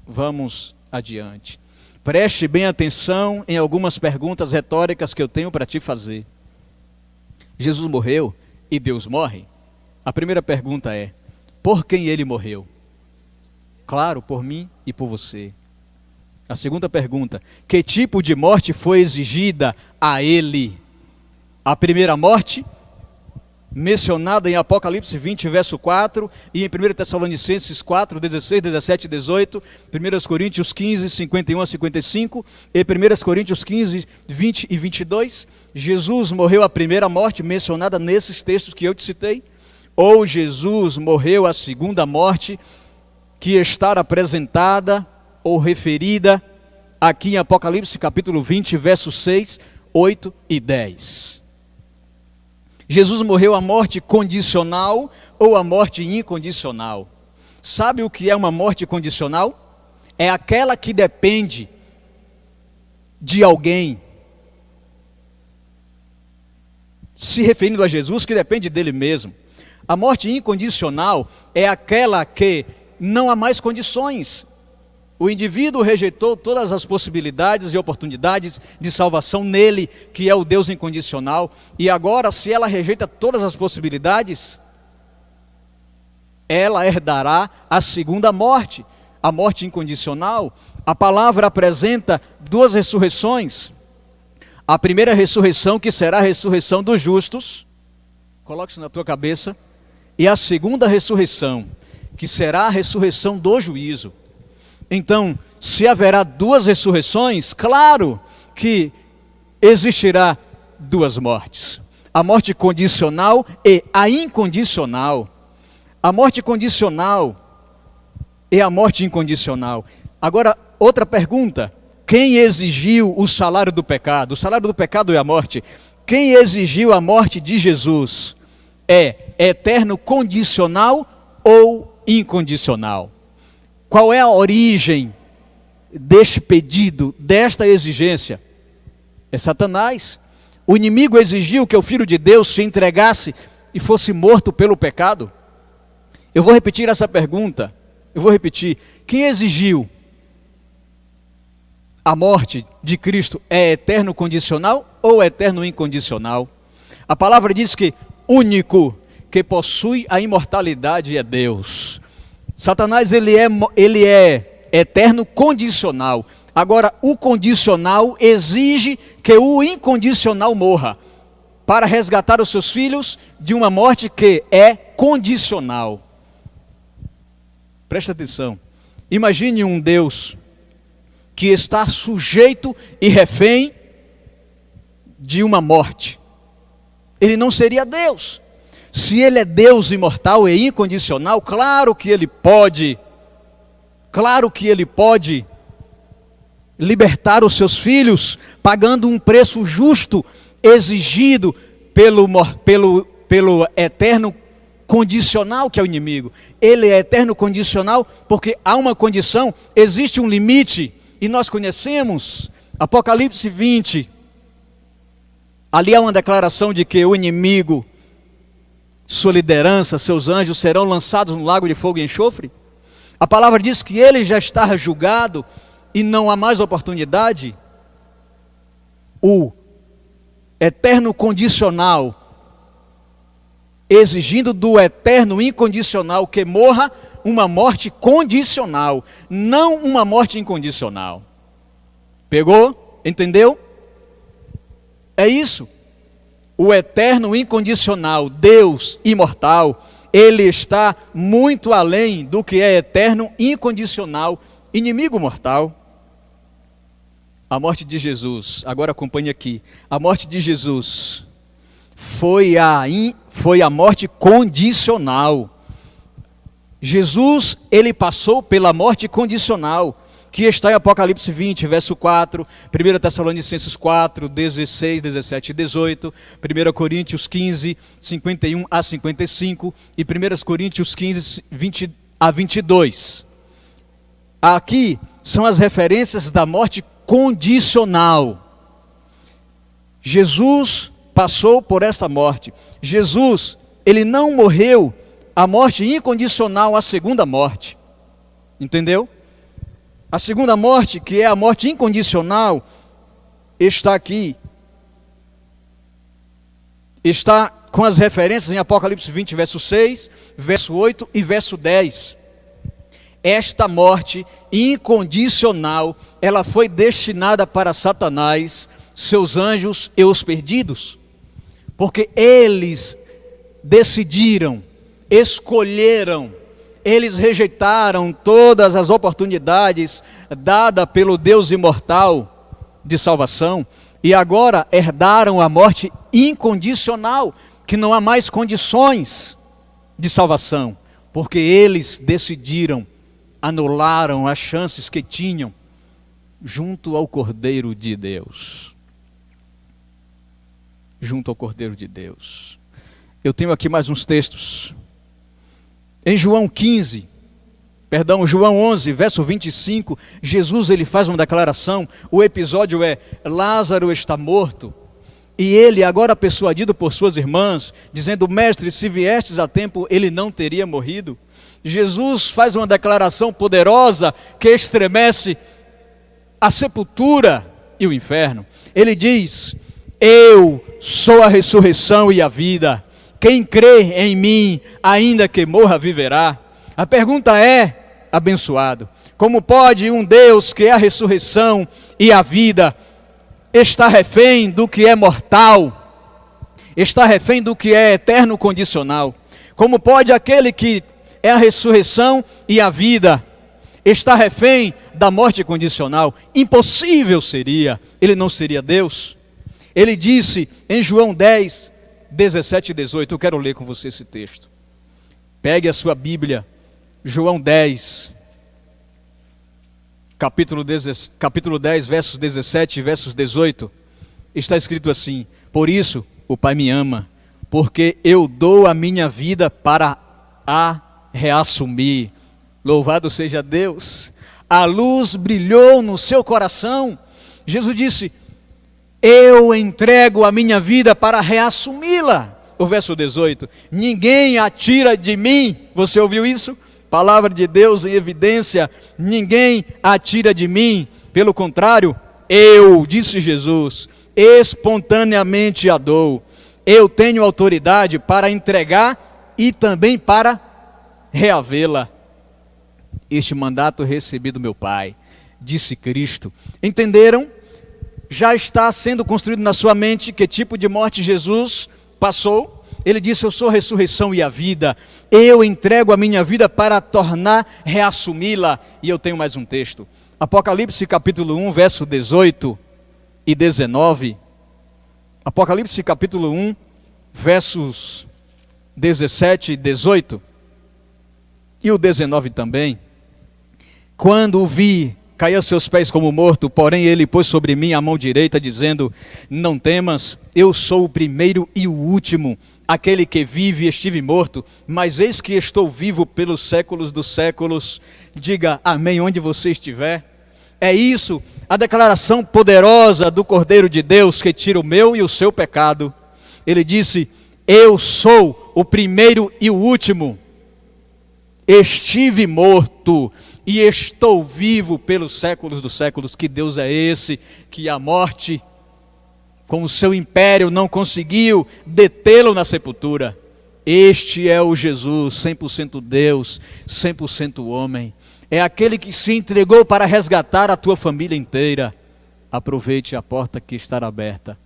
Speaker 1: Vamos adiante. Preste bem atenção em algumas perguntas retóricas que eu tenho para te fazer. Jesus morreu e Deus morre? A primeira pergunta é, por quem ele morreu? Claro, por mim e por você. A segunda pergunta, que tipo de morte foi exigida a ele? A primeira morte, mencionada em Apocalipse 20, verso 4, e em 1 Tessalonicenses 4, 16, 17 e 18, 1 Coríntios 15, 51 a 55, e 1 Coríntios 15, 20 e 22. Jesus morreu a primeira morte, mencionada nesses textos que eu te citei, ou Jesus morreu a segunda morte, que está apresentada ou referida aqui em Apocalipse capítulo 20, versos 6, 8 e 10. Jesus morreu a morte condicional ou a morte incondicional? Sabe o que é uma morte condicional? É aquela que depende de alguém, se referindo a Jesus, que depende dele mesmo. A morte incondicional é aquela que não há mais condições. O indivíduo rejeitou todas as possibilidades e oportunidades de salvação nele, que é o Deus incondicional. E agora, se ela rejeita todas as possibilidades, ela herdará a segunda morte, a morte incondicional. A palavra apresenta duas ressurreições. A primeira ressurreição, que será a ressurreição dos justos, coloque isso na tua cabeça, e a segunda ressurreição, que será a ressurreição do juízo. Então, se haverá duas ressurreições, claro que existirá duas mortes. A morte condicional e a incondicional. A morte condicional e a morte incondicional. Agora, outra pergunta. Quem exigiu o salário do pecado? O salário do pecado é a morte. Quem exigiu a morte de Jesus? É eterno condicional ou incondicional? Qual é a origem deste pedido, desta exigência? É Satanás. O inimigo exigiu que o Filho de Deus se entregasse e fosse morto pelo pecado? Eu vou repetir essa pergunta. Quem exigiu a morte de Cristo? É eterno condicional ou eterno incondicional? A palavra diz que único que possui a imortalidade é Deus. Satanás ele é eterno condicional. Agora, o condicional exige que o incondicional morra para resgatar os seus filhos de uma morte que é condicional. Presta atenção. Imagine um Deus que está sujeito e refém de uma morte. Ele não seria Deus. Se ele é Deus imortal e incondicional, claro que ele pode libertar os seus filhos, pagando um preço justo, exigido pelo eterno condicional que é o inimigo. Ele é eterno condicional porque há uma condição, existe um limite, e nós conhecemos Apocalipse 20. Ali há uma declaração de que o inimigo, sua liderança, seus anjos serão lançados no lago de fogo e enxofre. A palavra diz que ele já está julgado e não há mais oportunidade. O eterno condicional, exigindo do eterno incondicional que morra uma morte condicional, não uma morte incondicional. Pegou? Entendeu? É isso. O eterno incondicional, Deus imortal, ele está muito além do que é eterno incondicional, inimigo mortal. A morte de Jesus, agora acompanhe aqui, a morte de Jesus foi a morte condicional. Jesus, ele passou pela morte condicional, que está em Apocalipse 20, verso 4, 1 Tessalonicenses 4, 16, 17 e 18, 1 Coríntios 15, 51 a 55 e 1 Coríntios 15, 20 a 22. Aqui são as referências da morte condicional. Jesus passou por esta morte. Jesus, ele não morreu a morte incondicional, a segunda morte. Entendeu? A segunda morte, que é a morte incondicional, está aqui. Está com as referências em Apocalipse 20, verso 6, verso 8 e verso 10. Esta morte incondicional, ela foi destinada para Satanás, seus anjos e os perdidos. Porque eles decidiram, escolheram, eles rejeitaram todas as oportunidades dadas pelo Deus imortal de salvação e agora herdaram a morte incondicional, que não há mais condições de salvação, porque eles decidiram, anularam as chances que tinham junto ao Cordeiro de Deus. Junto ao Cordeiro de Deus. Eu tenho aqui mais uns textos. Em João 11, verso 25, Jesus ele faz uma declaração. O episódio é: Lázaro está morto. E ele, agora persuadido por suas irmãs, dizendo: Mestre, se viestes a tempo, ele não teria morrido. Jesus faz uma declaração poderosa que estremece a sepultura e o inferno. Ele diz: Eu sou a ressurreição e a vida. Quem crê em mim, ainda que morra, viverá. A pergunta é, abençoado, como pode um Deus que é a ressurreição e a vida estar refém do que é mortal, estar refém do que é eterno condicional? Como pode aquele que é a ressurreição e a vida estar refém da morte condicional? Impossível seria, ele não seria Deus. Ele disse em João 10, 17 e 18, eu quero ler com você esse texto. Pegue a sua Bíblia, João 10, capítulo 10, versos 17 e versos 18, está escrito assim: Por isso o Pai me ama, porque eu dou a minha vida para a reassumir. Louvado seja Deus. A luz brilhou no seu coração. Jesus disse: Eu entrego a minha vida para reassumi-la. O verso 18: Ninguém a tira de mim. Você ouviu isso? Palavra de Deus em evidência. Ninguém a tira de mim. Pelo contrário, eu, disse Jesus, espontaneamente a dou. Eu tenho autoridade para entregar e também para reavê-la. Este mandato recebi do meu Pai. disse Cristo. Entenderam? Já está sendo construído na sua mente que tipo de morte Jesus passou. Ele disse: eu sou a ressurreição e a vida. Eu entrego a minha vida para reassumi-la. E eu tenho mais um texto. Apocalipse capítulo 1, verso 18 e 19. Apocalipse capítulo 1, versos 17 e 18. E o 19 também. Quando o vi, caí a seus pés como morto, porém ele pôs sobre mim a mão direita, dizendo: não temas, eu sou o primeiro e o último, aquele que vive e estive morto, mas eis que estou vivo pelos séculos dos séculos. Diga amém onde você estiver. É isso, a declaração poderosa do Cordeiro de Deus que tira o meu e o seu pecado. Ele disse: eu sou o primeiro e o último, estive morto e estou vivo pelos séculos dos séculos. Que Deus é esse, que a morte, com o seu império, não conseguiu detê-lo na sepultura? Este é o Jesus, 100% Deus, 100% homem. É aquele que se entregou para resgatar a tua família inteira. Aproveite a porta que está aberta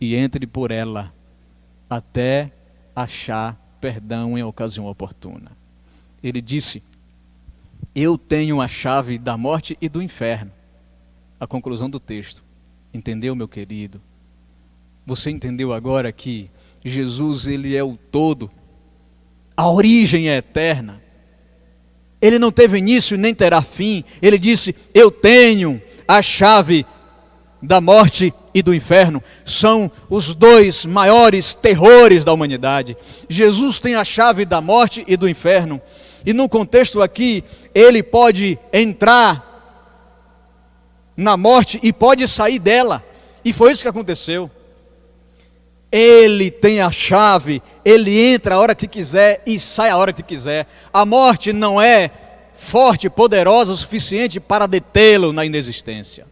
Speaker 1: e entre por ela, até achar perdão em ocasião oportuna. Ele disse: eu tenho a chave da morte e do inferno. A conclusão do texto. Entendeu, meu querido? Você entendeu agora que Jesus, ele é o todo. A origem é eterna. Ele não teve início nem terá fim. Ele disse: eu tenho a chave da morte e do inferno. São os dois maiores terrores da humanidade. Jesus tem a chave da morte e do inferno. E no contexto aqui, ele pode entrar na morte e pode sair dela. E foi isso que aconteceu. Ele tem a chave, ele entra a hora que quiser e sai a hora que quiser. A morte não é forte, poderosa o suficiente para detê-lo na inexistência.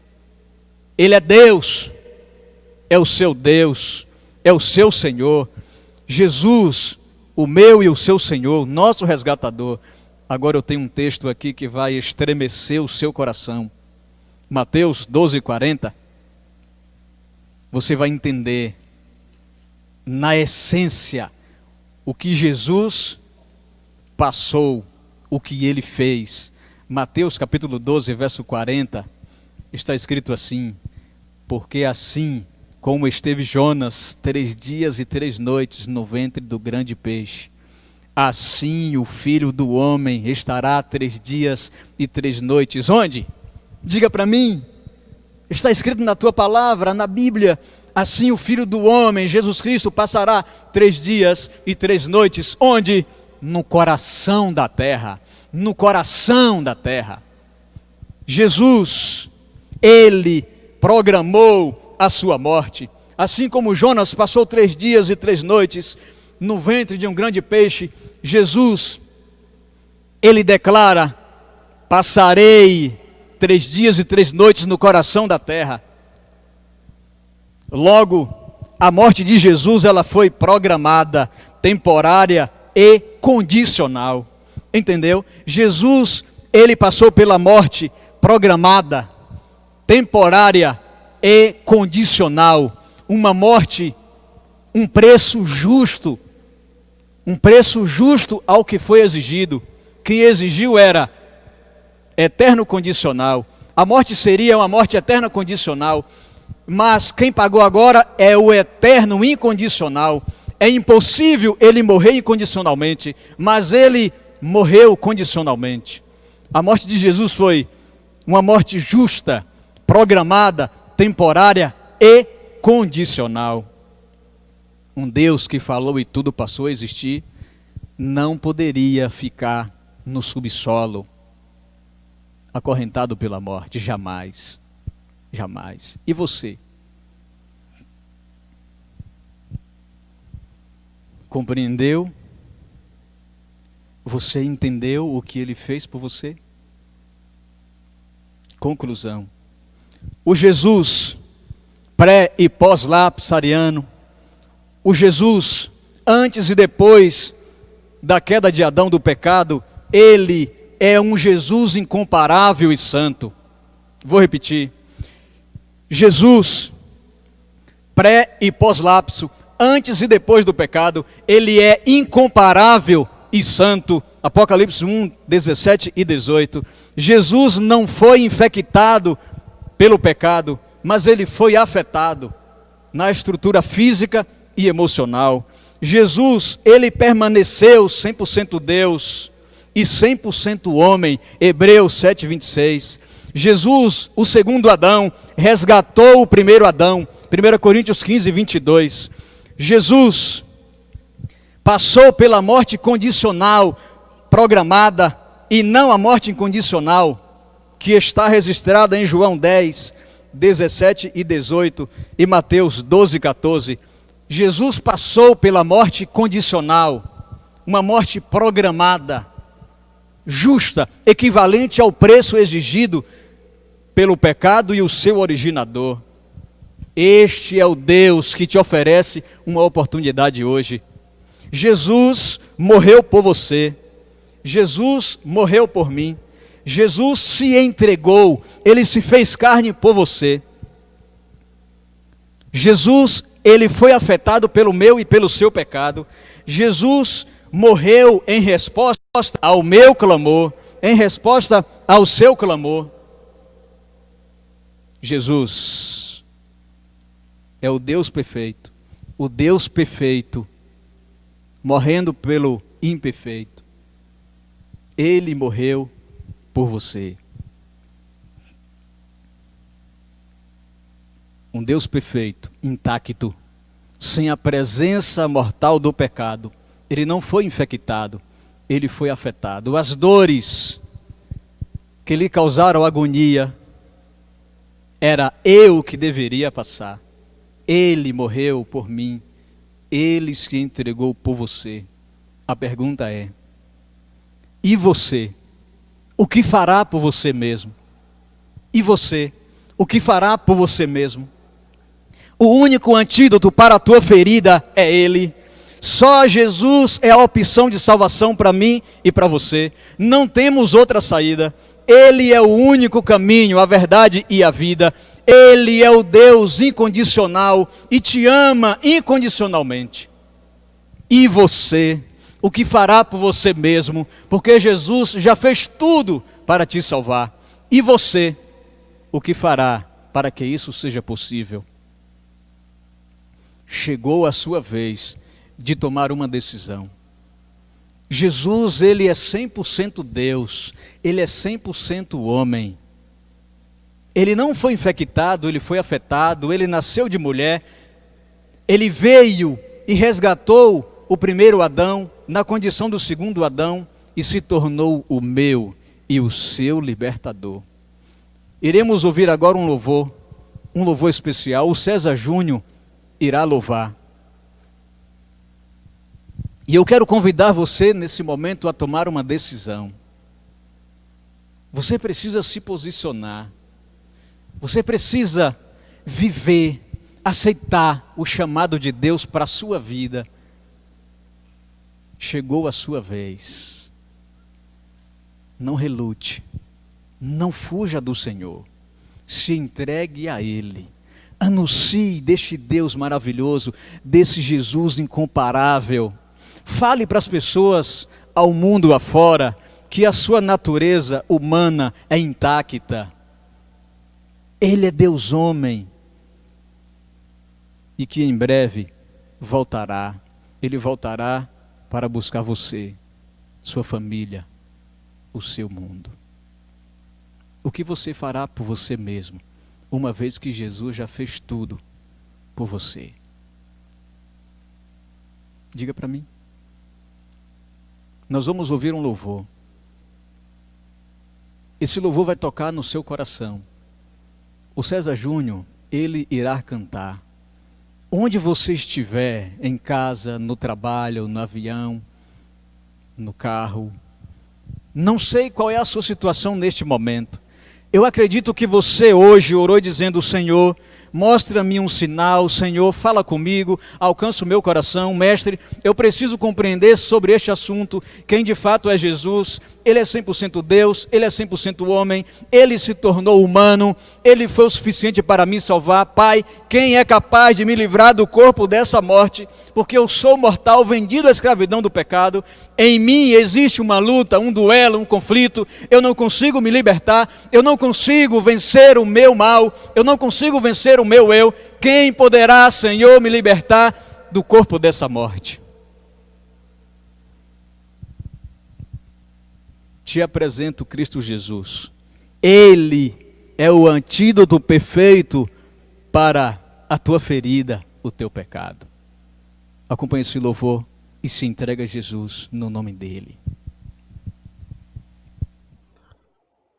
Speaker 1: Ele é Deus, é o seu Deus, é o seu Senhor. Jesus, o meu e o seu Senhor, nosso resgatador. Agora eu tenho um texto aqui que vai estremecer o seu coração. Mateus 12:40. Você vai entender na essência o que Jesus passou, o que ele fez. Mateus capítulo 12, verso 40, está escrito assim: porque assim como esteve Jonas 3 dias e 3 noites no ventre do grande peixe, assim o Filho do Homem estará 3 dias e 3 noites. Onde? Diga para mim. Está escrito na tua palavra, na Bíblia. Assim o Filho do Homem, Jesus Cristo, passará 3 dias e 3 noites. Onde? No coração da terra. No coração da terra. Jesus, ele programou a sua morte. Assim como Jonas passou 3 dias e 3 noites no ventre de um grande peixe, Jesus, ele declara: passarei 3 dias e 3 noites no coração da terra. Logo, a morte de Jesus, ela foi programada, temporária e condicional. Entendeu? Jesus, ele passou pela morte programada, temporária e condicional. Uma morte, um preço justo ao que foi exigido. Quem exigiu era eterno condicional. A morte seria uma morte eterna condicional. Mas quem pagou agora é o eterno incondicional. É impossível ele morrer incondicionalmente, mas ele morreu condicionalmente. A morte de Jesus foi uma morte justa, programada, temporária e condicional. Um Deus que falou e tudo passou a existir, não poderia ficar no subsolo, acorrentado pela morte, jamais. Jamais. E você? Compreendeu? Você entendeu o que ele fez por você? Conclusão. O Jesus pré e pós-lapsariano, o Jesus antes e depois da queda de Adão do pecado, ele é um Jesus incomparável e santo. Vou repetir. Jesus, pré e pós-lapso, antes e depois do pecado, ele é incomparável e santo. Apocalipse 1, 17 e 18. Jesus não foi infectado pelo pecado, mas ele foi afetado na estrutura física e emocional. Jesus, ele permaneceu 100% Deus e 100% homem. Hebreus 7, 26. Jesus, o segundo Adão, resgatou o primeiro Adão. 1 Coríntios 15, 22. Jesus passou pela morte condicional, programada, e não a morte incondicional, que está registrada em João 10, 17 e 18 e Mateus 12, 14. Jesus passou pela morte condicional, uma morte programada, justa, equivalente ao preço exigido pelo pecado e o seu originador. Este é o Deus que te oferece uma oportunidade hoje. Jesus morreu por você. Jesus morreu por mim. Jesus se entregou, ele se fez carne por você. Jesus, ele foi afetado pelo meu e pelo seu pecado. Jesus morreu em resposta ao meu clamor, em resposta ao seu clamor. Jesus é o Deus perfeito, morrendo pelo imperfeito. Ele morreu por você. Um Deus perfeito, intacto, sem a presença mortal do pecado. Ele não foi infectado, ele foi afetado. As dores que lhe causaram agonia, era eu que deveria passar. Ele morreu por mim, ele se entregou por você. A pergunta é: e você? O que fará por você mesmo? E você? O que fará por você mesmo? O único antídoto para a tua ferida é Ele. Só Jesus é a opção de salvação para mim e para você. Não temos outra saída. Ele é o único caminho, a verdade e a vida. Ele é o Deus incondicional e te ama incondicionalmente. E você? O que fará por você mesmo? Porque Jesus já fez tudo para te salvar. E você? O que fará para que isso seja possível? Chegou a sua vez de tomar uma decisão. Jesus, ele é 100% Deus, ele é 100% homem. Ele não foi infectado, ele foi afetado, ele nasceu de mulher, ele veio e resgatou o primeiro Adão na condição do segundo Adão e se tornou o meu e o seu libertador. Iremos ouvir agora um louvor especial. O César Júnior irá louvar. E eu quero convidar você nesse momento a tomar uma decisão. Você precisa se posicionar. Você precisa viver, aceitar o chamado de Deus para a sua vida. Chegou a sua vez. Não relute. Não fuja do Senhor. Se entregue a Ele. Anuncie deste Deus maravilhoso, desse Jesus incomparável. Fale para as pessoas ao mundo afora que a sua natureza humana é intacta. Ele é Deus homem. E que em breve voltará. Ele voltará para buscar você, sua família, o seu mundo. O que você fará por você mesmo, uma vez que Jesus já fez tudo por você? Diga para mim. Nós vamos ouvir um louvor. Esse louvor vai tocar no seu coração. O César Júnior, ele irá cantar. Onde você estiver, em casa, no trabalho, no avião, no carro, não sei qual é a sua situação neste momento. Eu acredito que você hoje orou dizendo: Senhor, mostra-me um sinal, Senhor, fala comigo, alcança o meu coração. Mestre, eu preciso compreender sobre este assunto, quem de fato é Jesus, Ele é 100% Deus, Ele é 100% homem, Ele se tornou humano, Ele foi o suficiente para me salvar. Pai, quem é capaz de me livrar do corpo dessa morte? Porque eu sou mortal, vendido à escravidão do pecado. Em mim existe uma luta, um duelo, um conflito. Eu não consigo me libertar, eu não consigo vencer o meu mal, eu não consigo vencer o meu eu. Quem poderá, Senhor, me libertar do corpo dessa morte? Te apresento Cristo Jesus. Ele é o antídoto perfeito para a tua ferida, o teu pecado. Acompanhe esse louvor e se entrega a Jesus no nome dele.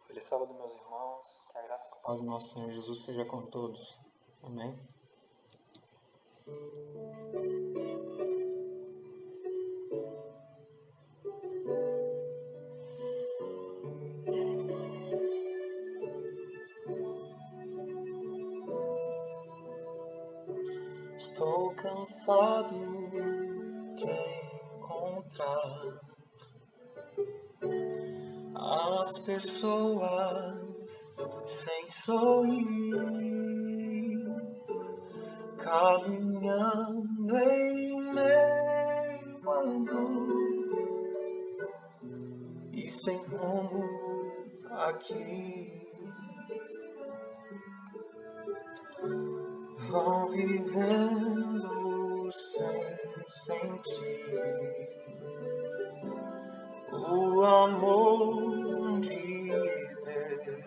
Speaker 2: Feliz sábado, meus irmãos. Que a graça e a paz do nosso Senhor Jesus seja com todos. Amém. Estou cansado de encontrar as pessoas sem sorrir, caminhando em meio à dor e sem rumo aqui. Vão vivendo sem sentir o amor de Deus.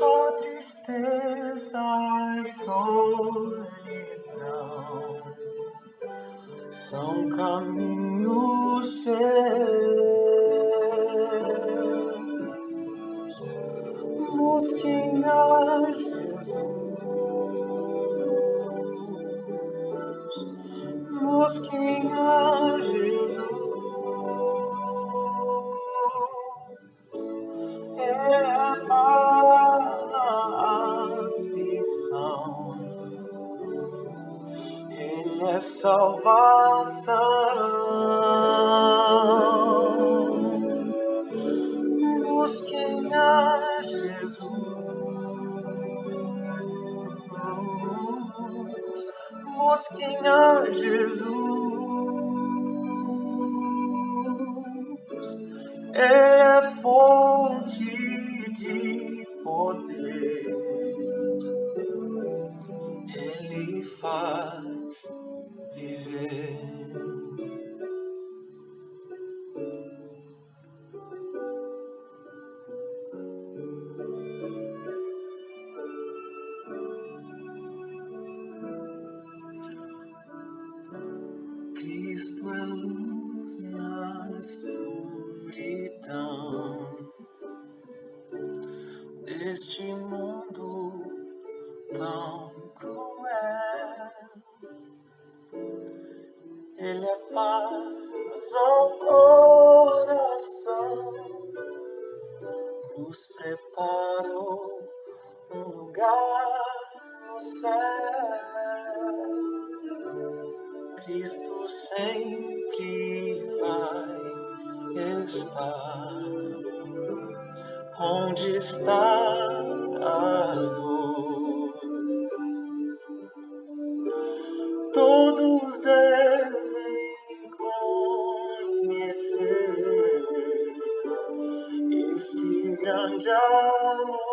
Speaker 2: A tristeza e solidão são caminhos seus. Busquem a Jesus, busquem a Jesus. É paz na aflição, Ele é salvação. Busquem a Jesus, busquem a Jesus, é fonte de poder, Ele faz viver. Cristo é luz na escuridão deste mundo tão cruel. Ele é paz ao coração, nos preparou um lugar no céu. Cristo sempre vai estar onde está a dor. Todos devem conhecer esse grande amor.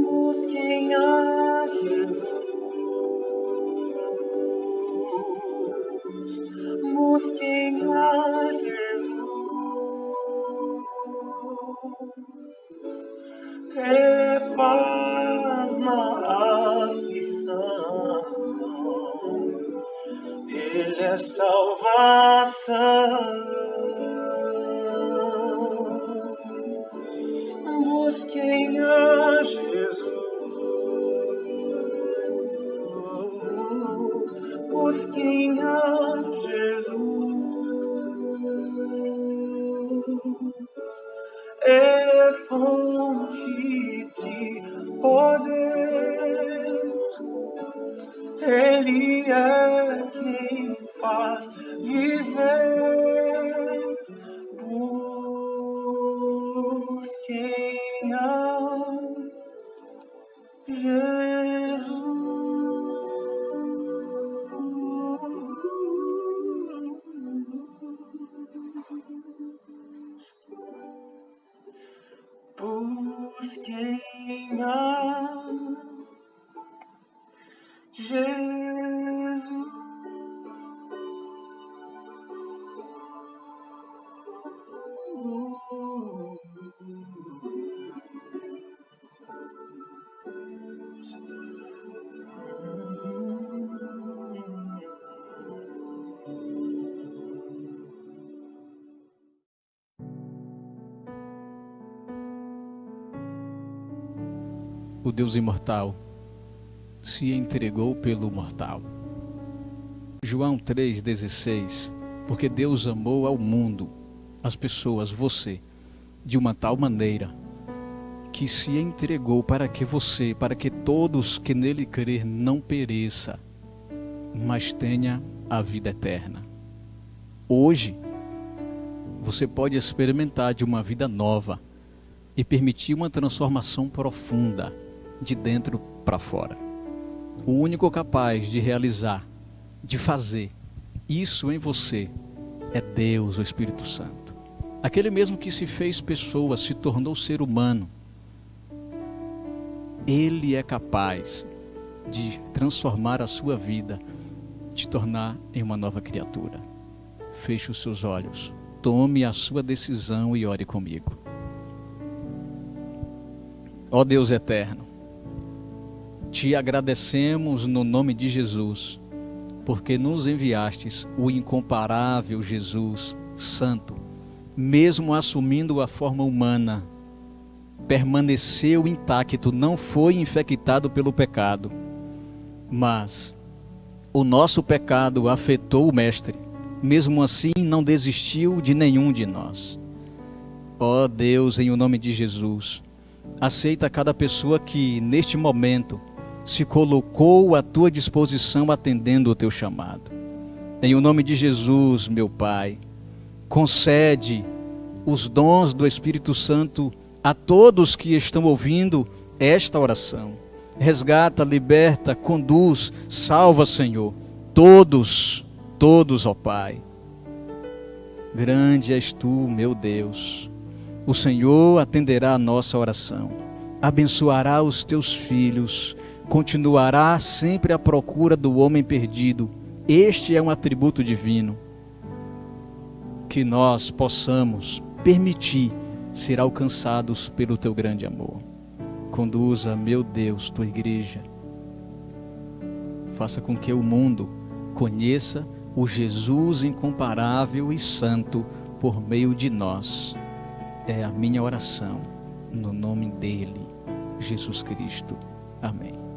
Speaker 2: Busquem a Jesus, busquem a Jesus, é paz na aflição, Ele é salvação. Busquem a Jesus, busquem a Jesus, é fonte de poder, Ele é quem faz viver. Busquem a Jesus. Busquem a Jesus.
Speaker 1: O Deus imortal se entregou pelo mortal. João 3,16. Porque Deus amou ao mundo, as pessoas, você, de uma tal maneira, que se entregou para que todos que nele crer não pereça, mas tenha a vida eterna. Hoje, você pode experimentar de uma vida nova e permitir uma transformação profunda, de dentro para fora. O único capaz de realizar, de fazer isso em você é Deus, o Espírito Santo. Aquele mesmo que se fez pessoa, se tornou ser humano. Ele é capaz de transformar a sua vida, te tornar em uma nova criatura. Feche os seus olhos, tome a sua decisão e ore comigo. Ó Deus eterno, te agradecemos no nome de Jesus, porque nos enviastes o incomparável Jesus Santo, mesmo assumindo a forma humana, permaneceu intacto, não foi infectado pelo pecado, mas o nosso pecado afetou o Mestre, mesmo assim não desistiu de nenhum de nós. Ó Deus, em o nome de Jesus, aceita cada pessoa que neste momento se colocou à tua disposição atendendo o teu chamado. Em o nome de Jesus, meu Pai, concede os dons do Espírito Santo a todos que estão ouvindo esta oração. Resgata, liberta, conduz, salva, Senhor. Todos, ó Pai. Grande és tu, meu Deus. O Senhor atenderá a nossa oração, abençoará os teus filhos, continuará sempre à procura do homem perdido. Este é um atributo divino que nós possamos permitir ser alcançados pelo teu grande amor. Conduza, meu Deus, tua igreja. Faça com que o mundo conheça o Jesus incomparável e santo por meio de nós. É a minha oração, no nome dele, Jesus Cristo. Amém.